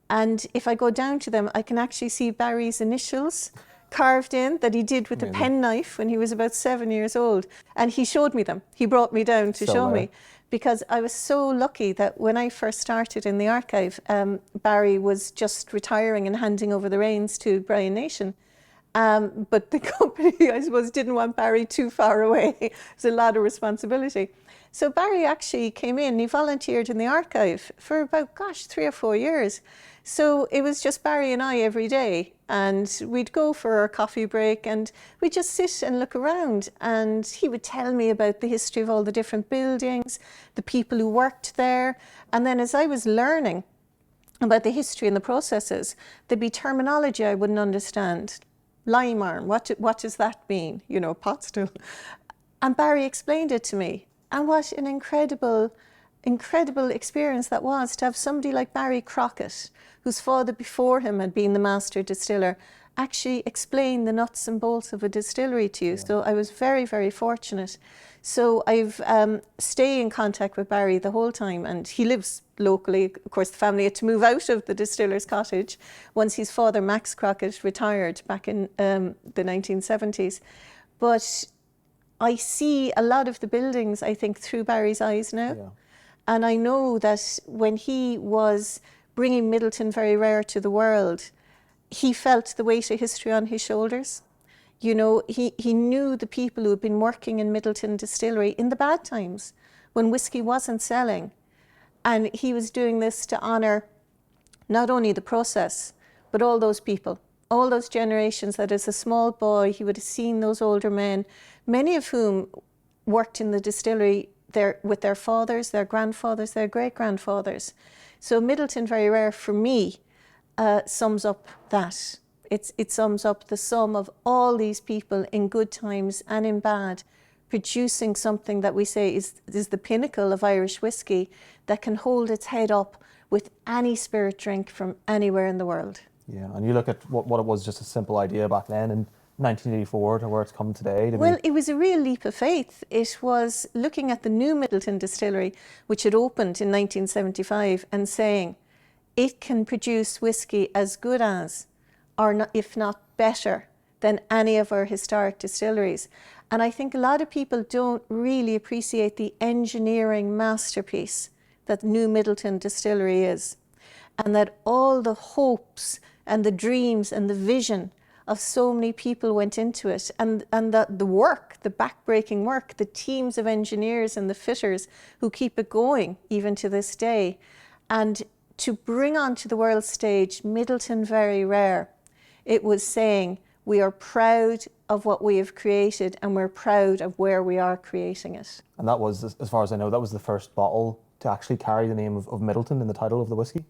And if I go down to them, I can actually see Barry's initials carved in that he did with a penknife when he was about 7 years old. And he showed me them. He brought me down to show me, because I was so lucky that when I first started in the archive, Barry was just retiring and handing over the reins to Brian Nation. But the company, I suppose, didn't want Barry too far away. It was a lot of responsibility. So Barry actually came in, he volunteered in the archive for about, 3 or 4 years. So it was just Barry and I every day, and we'd go for our coffee break and we'd just sit and look around, and he would tell me about the history of all the different buildings, the people who worked there. And then as I was learning about the history and the processes, there'd be terminology I wouldn't understand. Lime arm, what does that mean? Pot still. And Barry explained it to me. And what an incredible experience that was, to have somebody like Barry Crockett, whose father before him had been the master distiller, actually explain the nuts and bolts of a distillery to you. Yeah. So I was very, very fortunate. So I've stayed in contact with Barry the whole time, and he lives locally. Of course, the family had to move out of the Distillers Cottage once his father, Max Crockett, retired back in the 1970s. But I see a lot of the buildings, I think, through Barry's eyes now. Yeah. And I know that when he was bringing Midleton Very Rare to the world, he felt the weight of history on his shoulders. He knew the people who had been working in Midleton Distillery in the bad times, when whiskey wasn't selling. And he was doing this to honour not only the process, but all those people, all those generations that as a small boy, he would have seen those older men, many of whom worked in the distillery with their fathers, their grandfathers, their great-grandfathers. So Midleton Very Rare, for me, sums up that. It sums up the sum of all these people in good times and in bad, producing something that we say is the pinnacle of Irish whiskey, that can hold its head up with any spirit drink from anywhere in the world. Yeah, and you look at what it was, just a simple idea back then in 1984 to where it's come today. Well, it was a real leap of faith. It was looking at the new Midleton Distillery, which had opened in 1975, and saying it can produce whiskey as good as, or not, if not better than, any of our historic distilleries. And I think a lot of people don't really appreciate the engineering masterpiece that new Midleton Distillery is, and that all the hopes and the dreams and the vision of so many people went into it, and the work, the backbreaking work, the teams of engineers and the fitters who keep it going even to this day. And to bring onto the world stage Midleton Very Rare, it was saying, we are proud of what we have created and we're proud of where we are creating it. And that was, as far as I know, that was the first bottle to actually carry the name of Midleton in the title of the whiskey.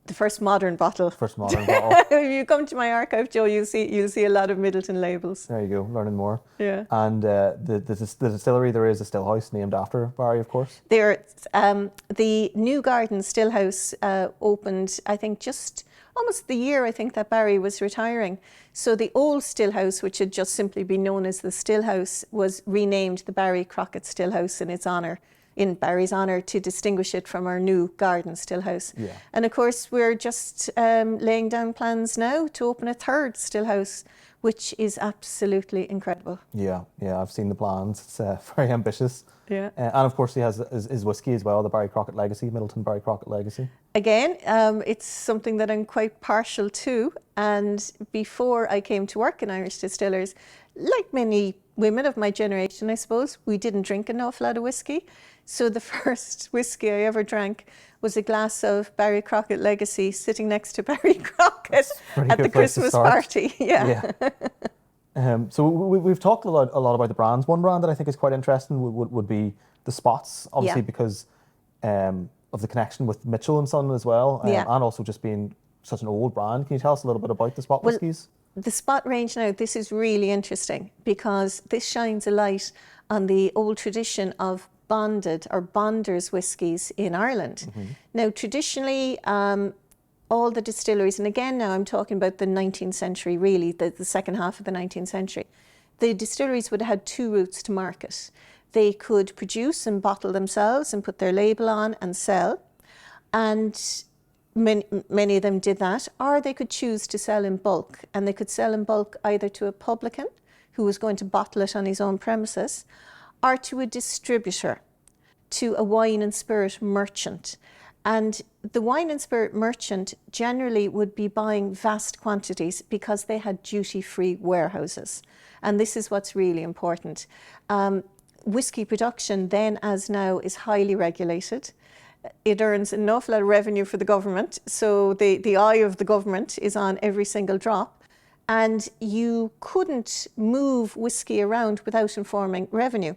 The first modern bottle. First modern bottle. If you come to my archive, Joe, you'll see a lot of Midleton labels. There you go, learning more. Yeah. And the distillery, there is a still house named after Barry, of course. The new garden still house opened, I think, just almost the year I think that Barry was retiring. So the old still house, which had just simply been known as the still house, was renamed the Barry Crockett Still House in Barry's honour, to distinguish it from our new garden still house. Yeah. And of course, we're just laying down plans now to open a third still house, which is absolutely incredible. Yeah, I've seen the plans. It's very ambitious. Yeah. And of course, he has his whiskey as well, the Barry Crockett Legacy, Midleton Barry Crockett Legacy. Again, it's something that I'm quite partial to. And before I came to work in Irish Distillers, like many women of my generation, I suppose, we didn't drink an awful lot of whiskey. So the first whiskey I ever drank was a glass of Barry Crockett Legacy sitting next to Barry Crockett at the Christmas party. Yeah. So we've talked a lot about the brands. One brand that I think is quite interesting would be the Spots, obviously because of the connection with Mitchell and Son as well, and also just being such an old brand. Can you tell us a little bit about the Spot whiskies? The Spot range now, this is really interesting because this shines a light on the old tradition of bonded or bonders whiskies in Ireland. Mm-hmm. Now, traditionally, all the distilleries, and again now I'm talking about the 19th century, really, the second half of the 19th century, the distilleries would have had two routes to market. They could produce and bottle themselves and put their label on and sell, and many of them did that, or they could choose to sell in bulk, and they could sell in bulk either to a publican who was going to bottle it on his own premises, or to a distributor, to a wine and spirit merchant. And the wine and spirit merchant generally would be buying vast quantities because they had duty-free warehouses. And this is what's really important. Whiskey production then as now is highly regulated. It earns an awful lot of revenue for the government. So the eye of the government is on every single drop. And you couldn't move whiskey around without informing revenue.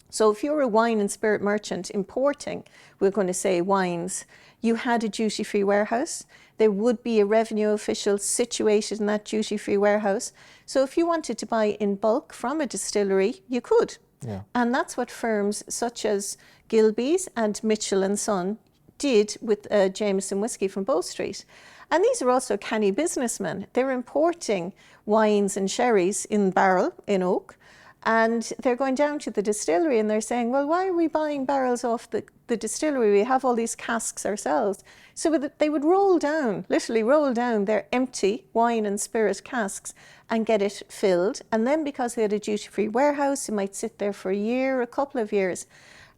So if you're a wine and spirit merchant importing, we're going to say wines, you had a duty-free warehouse. There would be a revenue official situated in that duty-free warehouse. So if you wanted to buy in bulk from a distillery, you could. Yeah. And that's what firms such as Gilbey's and Mitchell and Son did with Jameson whiskey from Bow Street. And these are also canny businessmen. They're importing wines and sherries in barrel, in oak, and they're going down to the distillery and they're saying, well, why are we buying barrels off the distillery? We have all these casks ourselves. So they would literally roll down their empty wine and spirit casks and get it filled. And then because they had a duty-free warehouse, it might sit there for a year, a couple of years.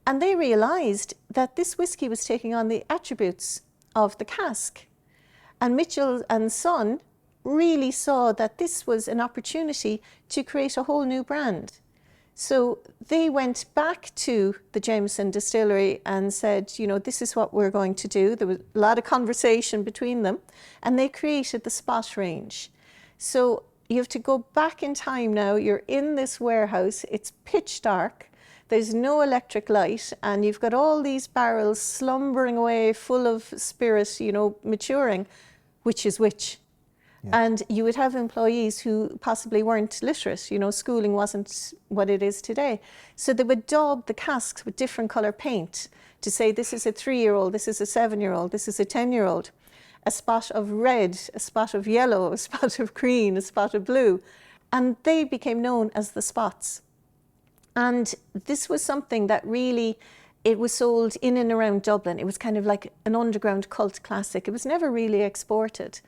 And they realised that this whiskey was taking on the attributes of the cask. And Mitchell and Son really saw that this was an opportunity to create a whole new brand. So they went back to the Jameson distillery and said, you know, this is what we're going to do. There was a lot of conversation between them, and they created the Spot range. So you have to go back in time now. You're in this warehouse. It's pitch dark. There's no electric light, and you've got all these barrels slumbering away full of spirit, you know, maturing, which is which. Yeah. And you would have employees who possibly weren't literate, you know, schooling wasn't what it is today. So they would daub the casks with different colour paint to say this is a 3-year-old, this is a 7-year-old, this is a 10-year-old. A spot of red, a spot of yellow, a spot of green, a spot of blue. And they became known as the Spots. And this was something that really, it was sold in and around Dublin. It was kind of like an underground cult classic. It was never really exported.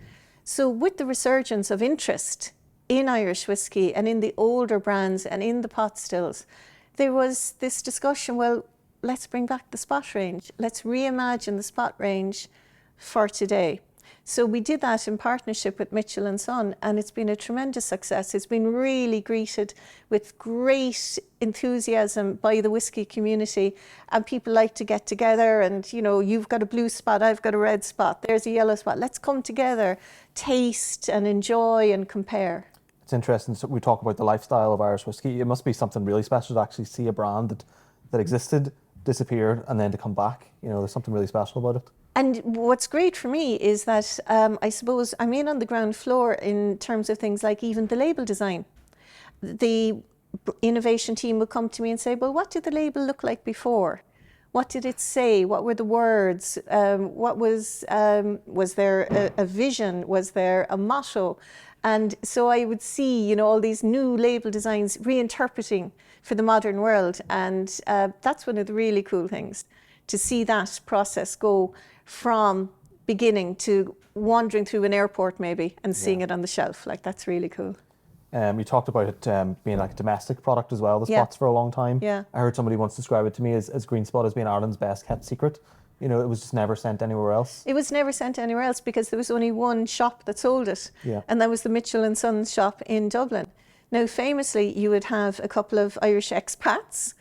So with the resurgence of interest in Irish whiskey and in the older brands and in the pot stills, there was this discussion, well, let's bring back the Spot range. Let's reimagine the Spot range for today. So we did that in partnership with Mitchell and Son, and it's been a tremendous success. It's been really greeted with great enthusiasm by the whiskey community, and people like to get together and, you know, you've got a blue spot, I've got a red spot, there's a yellow spot. Let's come together, taste and enjoy and compare. It's interesting. So we talk about the lifestyle of Irish whiskey. It must be something really special to actually see a brand that existed, disappeared, and then to come back. You know, there's something really special about it. And what's great for me is that I suppose I'm in on the ground floor in terms of things like even the label design. The innovation team would come to me and say, well, what did the label look like before? What did it say? What were the words? Was there a vision? Was there a motto? And so I would see, you know, all these new label designs reinterpreting for the modern world. And that's one of the really cool things, to see that process go from beginning to wandering through an airport maybe and seeing it on the shelf. Like, that's really cool. You talked about it being like a domestic product as well, the spots, for a long time. Yeah. I heard somebody once describe it to me as Green Spot as being Ireland's best kept secret. You know, it was just never sent anywhere else. It was never sent anywhere else because there was only one shop that sold it. Yeah. And that was the Mitchell and Sons shop in Dublin. Now, famously, you would have a couple of Irish expats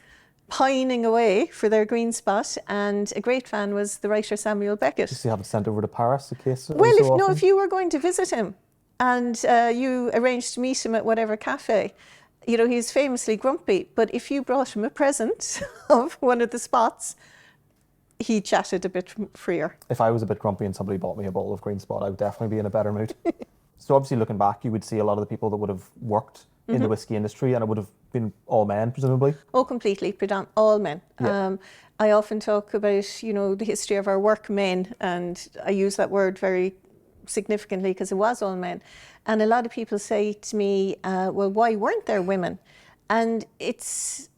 pining away for their Green Spot, and a great fan was the writer Samuel Beckett. Just to have it sent over to Paris in case. Well, if you were going to visit him and you arranged to meet him at whatever cafe, you know, he's famously grumpy, but if you brought him a present of one of the spots, he chatted a bit freer. If I was a bit grumpy and somebody bought me a bottle of Green Spot, I would definitely be in a better mood. So obviously looking back, you would see a lot of the people that would have worked in the whiskey industry, and it would have been all men, presumably. Oh, completely, all men. Yeah. I often talk about, you know, the history of our workmen, and I use that word very significantly because it was all men. And a lot of people say to me, well, why weren't there women? And it's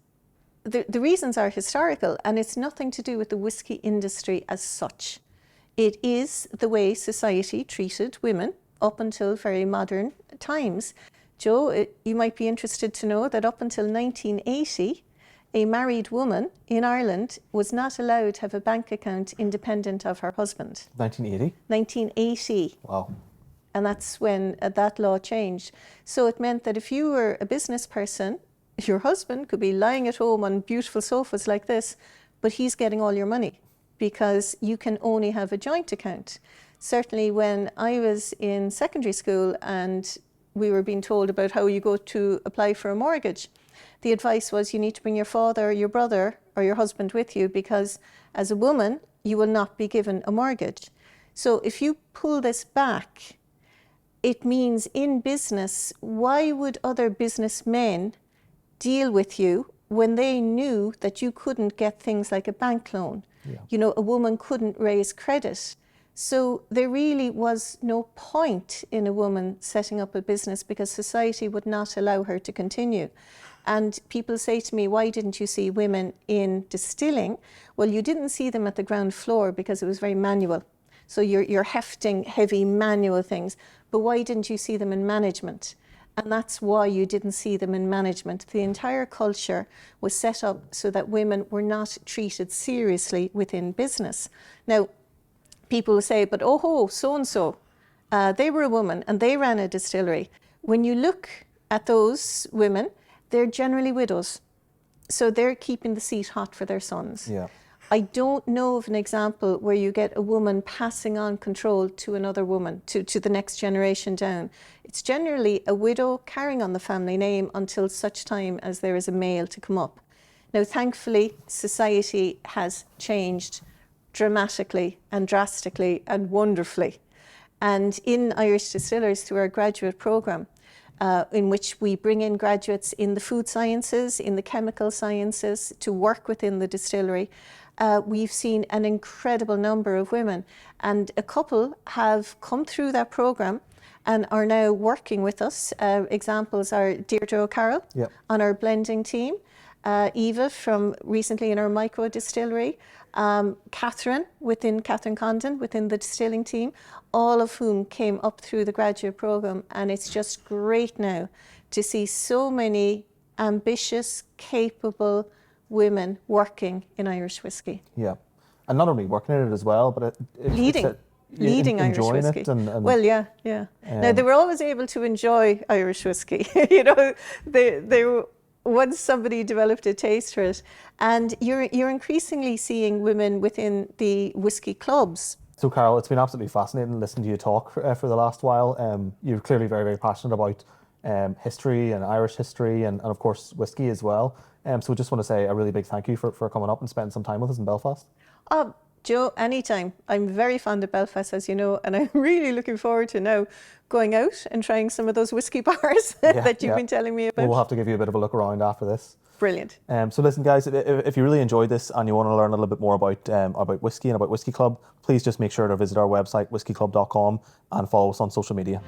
the reasons are historical, and it's nothing to do with the whiskey industry as such. It is the way society treated women up until very modern times. Joe, you might be interested to know that up until 1980, a married woman in Ireland was not allowed to have a bank account independent of her husband. 1980? 1980. Wow. And that's when that law changed. So it meant that if you were a business person, your husband could be lying at home on beautiful sofas like this, but he's getting all your money because you can only have a joint account. Certainly when I was in secondary school and we were being told about how you go to apply for a mortgage, the advice was you need to bring your father, your brother, or your husband with you because as a woman, you will not be given a mortgage. So if you pull this back, it means in business, why would other businessmen deal with you when they knew that you couldn't get things like a bank loan? Yeah. You know, a woman couldn't raise credit. So there really was no point in a woman setting up a business because society would not allow her to continue. And people say to me, why didn't you see women in distilling? Well, you didn't see them at the ground floor because it was very manual. So you're hefting heavy manual things. But why didn't you see them in management? And that's why you didn't see them in management. The entire culture was set up so that women were not treated seriously within business. Now, people will say, but so-and-so, they were a woman and they ran a distillery. When you look at those women, they're generally widows. So they're keeping the seat hot for their sons. Yeah. I don't know of an example where you get a woman passing on control to another woman, to the next generation down. It's generally a widow carrying on the family name until such time as there is a male to come up. Now, thankfully, society has changed dramatically and drastically and wonderfully. And in Irish Distillers, through our graduate programme, in which we bring in graduates in the food sciences, in the chemical sciences, to work within the distillery, we've seen an incredible number of women. And a couple have come through that programme and are now working with us. Examples are Deirdre O'Carroll on our blending team, Eva from recently in our micro distillery, Catherine Condon within the distilling team, all of whom came up through the graduate programme. And it's just great now to see so many ambitious, capable women working in Irish whiskey. Yeah. And not only working in it as well, but leading. leading Irish enjoying whiskey. it and Well, yeah. Now they were always able to enjoy Irish whiskey. You know, they once somebody developed a taste for it, and you're increasingly seeing women within the whiskey clubs. So, Carol, it's been absolutely fascinating listening to you talk for the last while. You're clearly very, very passionate about history and Irish history and of course, whiskey as well. So, just want to say a really big thank you for coming up and spending some time with us in Belfast. Joe, anytime. I'm very fond of Belfast, as you know, and I'm really looking forward to now going out and trying some of those whiskey bars that you've been telling me about. We'll have to give you a bit of a look around after this. Brilliant. So listen, guys, if you really enjoyed this and you want to learn a little bit more about whiskey and about Whiskey Club, please just make sure to visit our website, whiskeyclub.com, and follow us on social media.